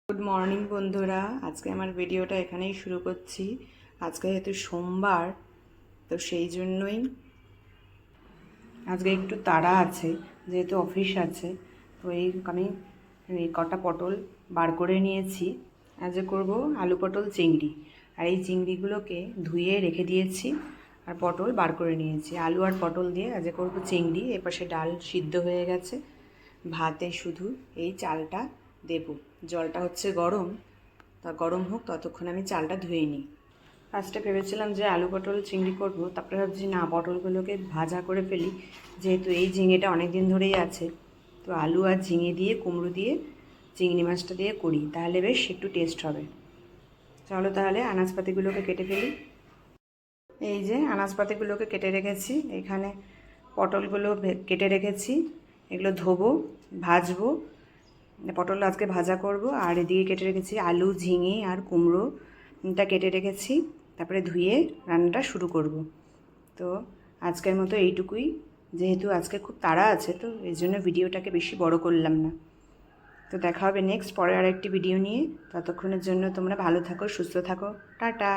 Good morning বন্ধুরা, আজকে আমার ভিডিওটা এখানেই শুরু করছি। আজকে যেহেতু সোমবার, তো সেই জন্যই আজকে একটু তাড়া আছে, যেহেতু অফিস আছে। তো আমি এই কটা পটল বার করে নিয়েছি। আজকে করব আলু পটল চিংড়ি। আর এই চিংড়িগুলোকে ধুয়ে রেখে দিয়েছি আর পটল বার করে নিয়েছি। আলু আর পটল দিয়ে আজকে করব চিংড়ি। এপাশে ডাল সিদ্ধ হয়ে গেছে, ভাতে শুধু এই চালটা দেব। জলটা হচ্ছে গরম, তা গরম হোক ততক্ষণ আমি চালটা ধুয়ে নিই। ফার্স্টে ভেবেছিলাম যে আলু পটল চিংড়ি করব, তারপরে ভাবছি না, পটলগুলোকে ভাজা করে ফেলি, যেহেতু এই ঝিঙেটা অনেক দিন ধরেই আছে। তো আলু আর ঝিঙে দিয়ে, কুমড়ো দিয়ে, চিংড়ি মাছটা দিয়ে করি, তাহলে বেশ একটু টেস্ট হবে। চলো তাহলে আনাজপাতিগুলোকে কেটে ফেলি। এই যে আনাজপাতিগুলোকে কেটে রেখেছি, এখানে পটলগুলো কেটে রেখেছি। এগুলো ধোবো, ভাজবো। পটল আজকে ভাজা করব। আর এদিকে কেটে রেখেছি আলু, ঝিঙে আর কুমড়োটা কেটে রেখেছি। তারপরে ধুয়ে রান্নাটা শুরু করব। তো আজকের মতো এইটুকুই, যেহেতু আজকে খুব তাড়া আছে, তো এই জন্য ভিডিওটাকে বেশি বড় করলাম না। তো দেখা হবে নেক্সট পরে আরেকটি ভিডিও নিয়ে। ততক্ষণের জন্য তোমরা ভালো থাকো, সুস্থ থাকো। টাটা।